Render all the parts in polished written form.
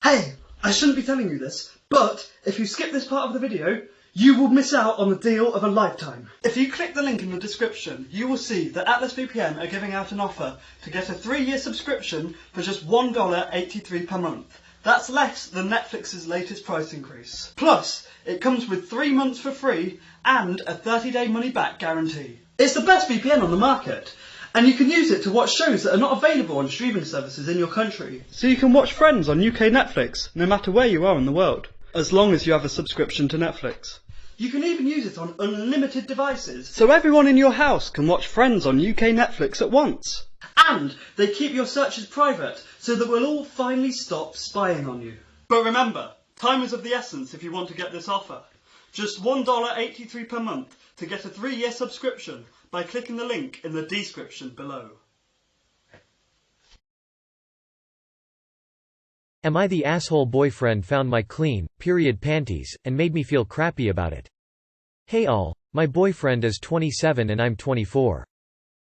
Hey, I shouldn't be telling you this, but if you skip this part of the video, you will miss out on the deal of a lifetime. If you click the link in the description, you will see that Atlas VPN are giving out an offer to get a 3-year subscription for just $1.83 per month. That's less than Netflix's latest price increase. Plus, it comes with 3 months for free and a 30-day money-back guarantee. It's the best VPN on the market, and you can use it to watch shows that are not available on streaming services in your country. So you can watch Friends on UK Netflix, no matter where you are in the world, as long as you have a subscription to Netflix. You can even use it on unlimited devices, so everyone in your house can watch Friends on UK Netflix at once. And they keep your searches private, so that we'll all finally stop spying on you. But remember, time is of the essence if you want to get this offer. Just $1.83 per month to get a 3-year subscription by clicking the link in the description below. Am I the asshole boyfriend found my clean, period panties, and made me feel crappy about it? Hey all, my boyfriend is 27 and I'm 24.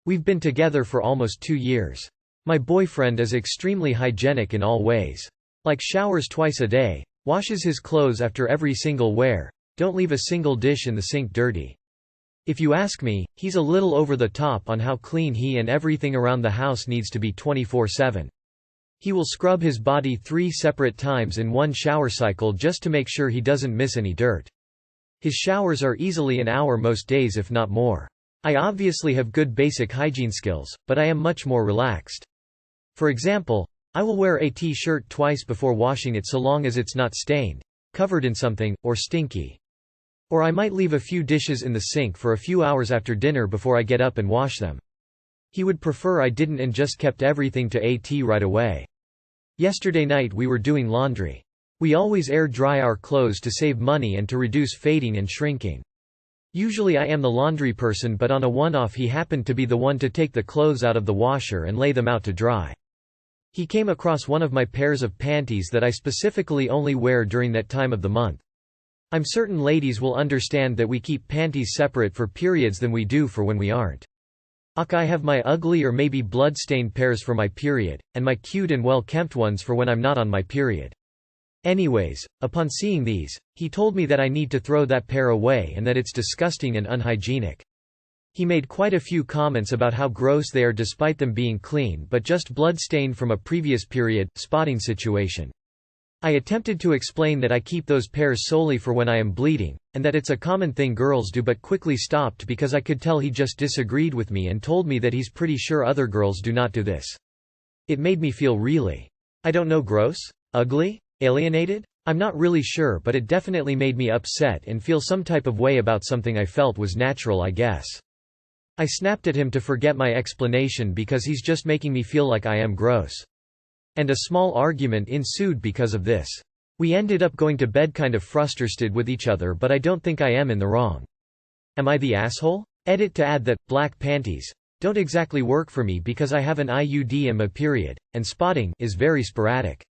We've been together for almost 2 years. My boyfriend is extremely hygienic in all ways. Like showers twice a day, washes his clothes after every single wear, don't leave a single dish in the sink dirty. If you ask me, he's a little over the top on how clean he and everything around the house needs to be 24/7. He will scrub his body 3 separate times in one shower cycle just to make sure he doesn't miss any dirt. His showers are easily an hour most days if not more. I obviously have good basic hygiene skills, but I am much more relaxed. For example, I will wear a t-shirt twice before washing it so long as it's not stained, covered in something, or stinky. Or I might leave a few dishes in the sink for a few hours after dinner before I get up and wash them. He would prefer I didn't and just kept everything to AT right away. Yesterday night we were doing laundry. We always air dry our clothes to save money and to reduce fading and shrinking. Usually I am the laundry person, but on a one-off he happened to be the one to take the clothes out of the washer and lay them out to dry. He came across one of my pairs of panties that I specifically only wear during that time of the month. I'm certain ladies will understand that we keep panties separate for periods than we do for when we aren't. I have my ugly or maybe blood-stained pairs for my period, and my cute and well-kempt ones for when I'm not on my period. Anyways, upon seeing these, he told me that I need to throw that pair away and that it's disgusting and unhygienic. He made quite a few comments about how gross they are despite them being clean but just blood-stained from a previous period, spotting situation. I attempted to explain that I keep those pairs solely for when I am bleeding, and that it's a common thing girls do, but quickly stopped because I could tell he just disagreed with me and told me that he's pretty sure other girls do not do this. It made me feel really, I don't know, gross? Ugly? Alienated? I'm not really sure, but it definitely made me upset and feel some type of way about something I felt was natural, I guess. I snapped at him to forget my explanation because he's just making me feel like I am gross. And a small argument ensued because of this. We ended up going to bed kind of frustrated with each other, but I don't think I am in the wrong. Am I the asshole? Edit to add that black panties don't exactly work for me because I have an IUD and my period, and spotting is very sporadic.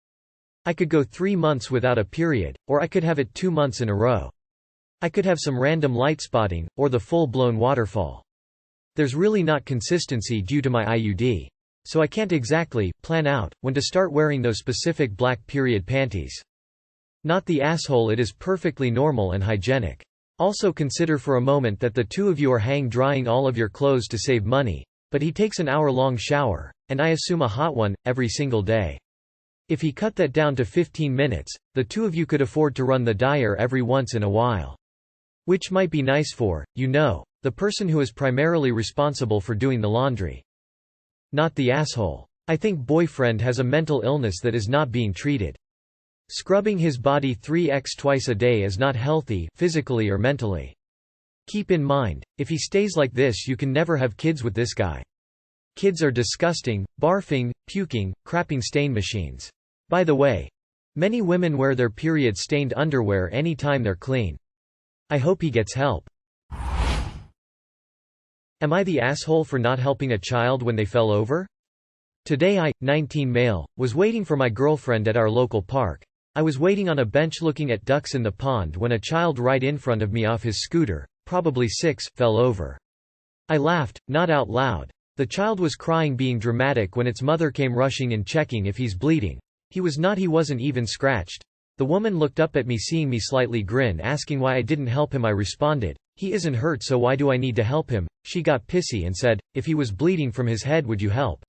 I could go 3 months without a period, or I could have it 2 months in a row. I could have some random light spotting, or the full-blown waterfall. There's really not consistency due to my IUD. So I can't exactly plan out when to start wearing those specific black period panties. Not the asshole, it is perfectly normal and hygienic. Also consider for a moment that the two of you are hang drying all of your clothes to save money, but he takes an hour-long shower, and I assume a hot one, every single day. If he cut that down to 15 minutes, the two of you could afford to run the dryer every once in a while. Which might be nice for, the person who is primarily responsible for doing the laundry. Not the asshole. I think boyfriend has a mental illness that is not being treated. Scrubbing his body 3x twice a day is not healthy, physically or mentally. Keep in mind, if he stays like this you can never have kids with this guy. Kids are disgusting, barfing, puking, crapping stain machines. By the way, many women wear their period-stained underwear anytime they're clean. I hope he gets help. Am I the asshole for not helping a child when they fell over? Today I, 19 male, was waiting for my girlfriend at our local park. I was waiting on a bench looking at ducks in the pond when a child right in front of me off his scooter, probably 6, fell over. I laughed, not out loud. The child was crying, being dramatic when its mother came rushing in checking if he's bleeding. He was not, he wasn't even scratched. The woman looked up at me, seeing me slightly grin, asking why I didn't help him. I responded, "He isn't hurt, so why do I need to help him?" She got pissy and said, "If he was bleeding from his head, would you help?"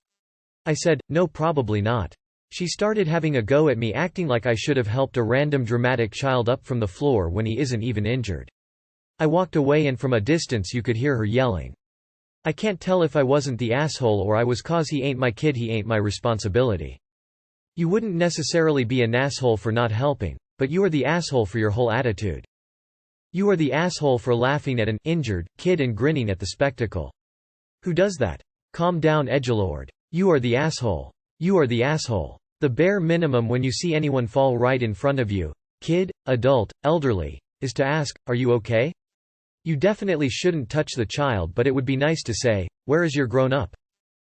I said, "No, probably not." She started having a go at me, acting like I should have helped a random dramatic child up from the floor when he isn't even injured. I walked away, and from a distance you could hear her yelling. I can't tell if I wasn't the asshole or I was, cause he ain't my kid, he ain't my responsibility. You wouldn't necessarily be an asshole for not helping, but you are the asshole for your whole attitude. You are the asshole for laughing at an injured kid and grinning at the spectacle. Who does that? Calm down, edgelord. You are the asshole. You are the asshole. The bare minimum when you see anyone fall right in front of you, kid, adult, elderly, is to ask, "Are you okay?" You definitely shouldn't touch the child, but it would be nice to say, "Where is your grown-up?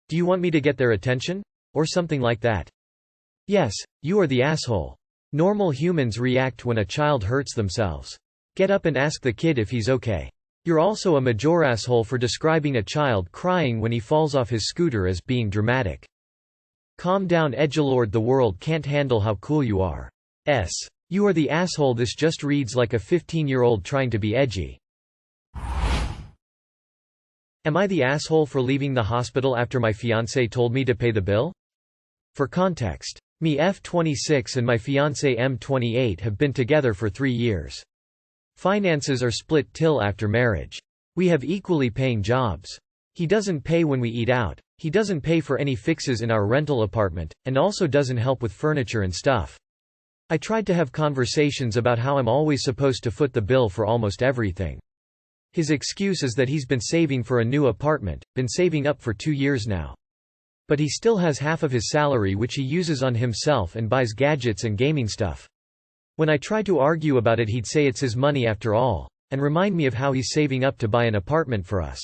Do you want me to get their attention?" Or something like that. Yes, you are the asshole. Normal humans react when a child hurts themselves. Get up and ask the kid if he's okay. You're also a major asshole for describing a child crying when he falls off his scooter as being dramatic. Calm down, edgelord. The world can't handle how cool you are. You are the asshole. This just reads like a 15-year-old trying to be edgy. Am I the asshole for leaving the hospital after my fiancé told me to pay the bill? For context, me F26 and my fiancé M28 have been together for 3 years. Finances are split till after marriage. We have equally paying jobs. He doesn't pay when we eat out, he doesn't pay for any fixes in our rental apartment, and also doesn't help with furniture and stuff. I tried to have conversations about how I'm always supposed to foot the bill for almost everything. His excuse is that he's been saving for a new apartment, been saving up for 2 years now. But he still has half of his salary which he uses on himself and buys gadgets and gaming stuff. When I try to argue about it, he'd say it's his money after all, and remind me of how he's saving up to buy an apartment for us.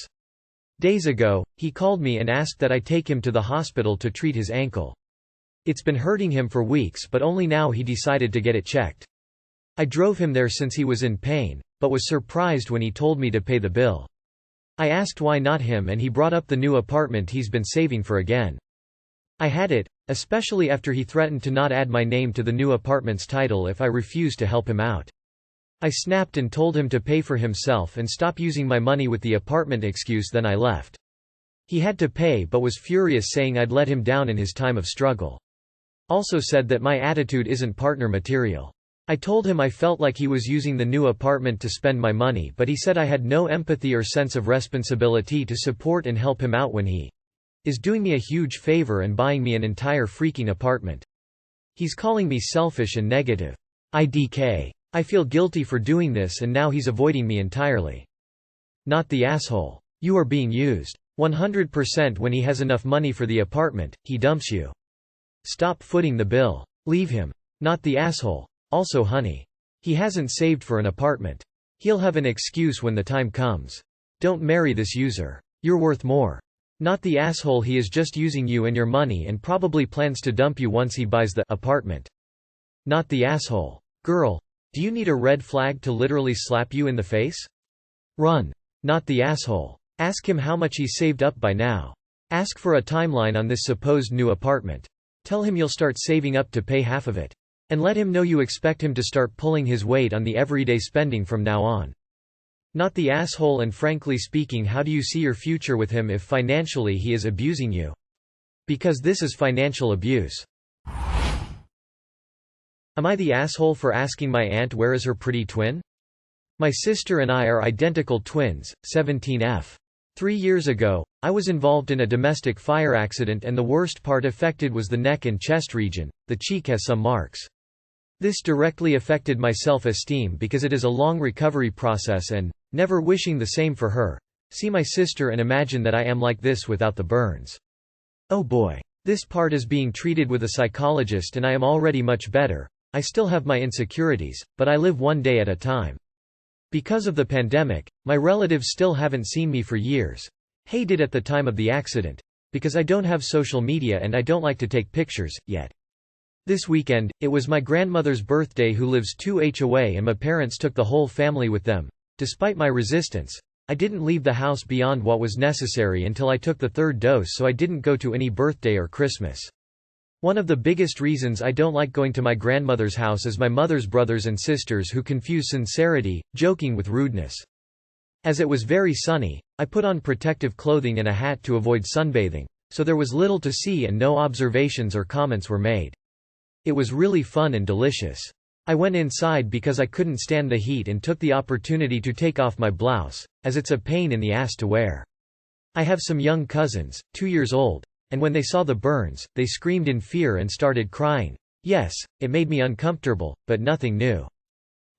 Days ago, he called me and asked that I take him to the hospital to treat his ankle. It's been hurting him for weeks, but only now he decided to get it checked. I drove him there since he was in pain, but was surprised when he told me to pay the bill. I asked why not him, and he brought up the new apartment he's been saving for again. I had it, especially after he threatened to not add my name to the new apartment's title if I refused to help him out. I snapped and told him to pay for himself and stop using my money with the apartment excuse, then I left. He had to pay but was furious, saying I'd let him down in his time of struggle. Also said that my attitude isn't partner material. I told him I felt like he was using the new apartment to spend my money, but he said I had no empathy or sense of responsibility to support and help him out when he is doing me a huge favor and buying me an entire freaking apartment. He's calling me selfish and negative. IDK. I feel guilty for doing this, and now he's avoiding me entirely. Not the asshole. You are being used. 100%. When he has enough money for the apartment, he dumps you. Stop footing the bill. Leave him. Not the asshole. Also, honey. He hasn't saved for an apartment. He'll have an excuse when the time comes. Don't marry this user. You're worth more. Not the asshole. He is just using you and your money and probably plans to dump you once he buys the apartment. Not the asshole. Girl, do you need a red flag to literally slap you in the face? Run. Not the asshole. Ask him how much he's saved up by now. Ask for a timeline on this supposed new apartment. Tell him you'll start saving up to pay half of it. And let him know you expect him to start pulling his weight on the everyday spending from now on. Not the asshole. And frankly speaking, how do you see your future with him if financially he is abusing you? Because this is financial abuse. Am I the asshole for asking my aunt where is her pretty twin? My sister and I are identical twins, 17F. 3 years ago, I was involved in a domestic fire accident, and the worst part affected was the neck and chest region. The cheek has some marks. This directly affected my self-esteem because it is a long recovery process, and never wishing the same for her. See my sister and imagine that I am like this without the burns. Oh boy. This part is being treated with a psychologist and I am already much better. I still have my insecurities, but I live one day at a time. Because of the pandemic, my relatives still haven't seen me for years. Hated at the time of the accident. Because I don't have social media and I don't like to take pictures, yet. This weekend, it was my grandmother's birthday, who lives 2h away, and my parents took the whole family with them. Despite my resistance, I didn't leave the house beyond what was necessary until I took the 3rd dose, so I didn't go to any birthday or Christmas. One of the biggest reasons I don't like going to my grandmother's house is my mother's brothers and sisters who confuse sincerity, joking with rudeness. As it was very sunny, I put on protective clothing and a hat to avoid sunbathing, so there was little to see and no observations or comments were made. It was really fun and delicious. I went inside because I couldn't stand the heat and took the opportunity to take off my blouse, as it's a pain in the ass to wear. I have some young cousins, 2 years old, and when they saw the burns, they screamed in fear and started crying. Yes, it made me uncomfortable, but nothing new.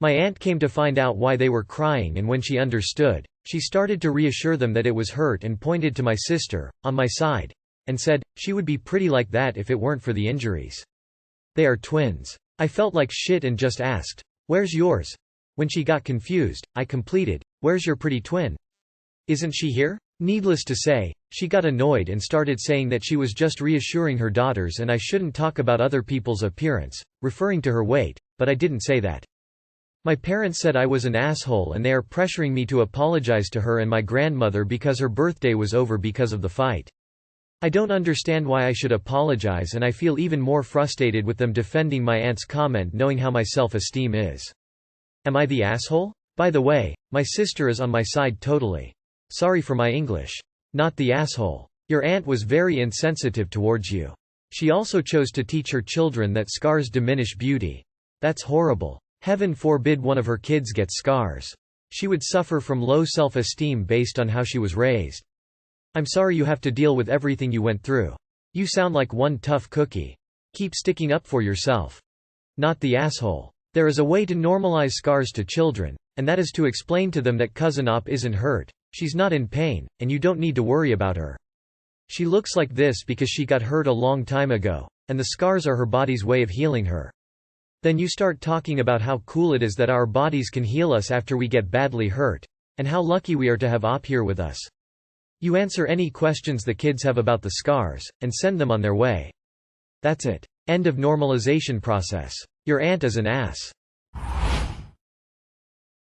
My aunt came to find out why they were crying, and when she understood, she started to reassure them that it was hurt and pointed to my sister, on my side, and said, she would be pretty like that if it weren't for the injuries. They are twins. I felt like shit and just asked, "Where's yours?" When she got confused, I completed, "Where's your pretty twin? Isn't she here?" Needless to say, she got annoyed and started saying that she was just reassuring her daughters and I shouldn't talk about other people's appearance, referring to her weight, but I didn't say that. My parents said I was an asshole and they are pressuring me to apologize to her and my grandmother because her birthday was over because of the fight. I don't understand why I should apologize, and I feel even more frustrated with them defending my aunt's comment knowing how my self-esteem is. Am I the asshole? By the way, my sister is on my side totally. Sorry for my English. Not the asshole. Your aunt was very insensitive towards you. She also chose to teach her children that scars diminish beauty. That's horrible. Heaven forbid one of her kids gets scars. She would suffer from low self-esteem based on how she was raised. I'm sorry you have to deal with everything you went through. You sound like one tough cookie. Keep sticking up for yourself. Not the asshole. There is a way to normalize scars to children, and that is to explain to them that Cousin Op isn't hurt, she's not in pain, and you don't need to worry about her. She looks like this because she got hurt a long time ago, and the scars are her body's way of healing her. Then you start talking about how cool it is that our bodies can heal us after we get badly hurt, and how lucky we are to have Op here with us. You answer any questions the kids have about the scars, and send them on their way. That's it. End of normalization process. Your aunt is an ass.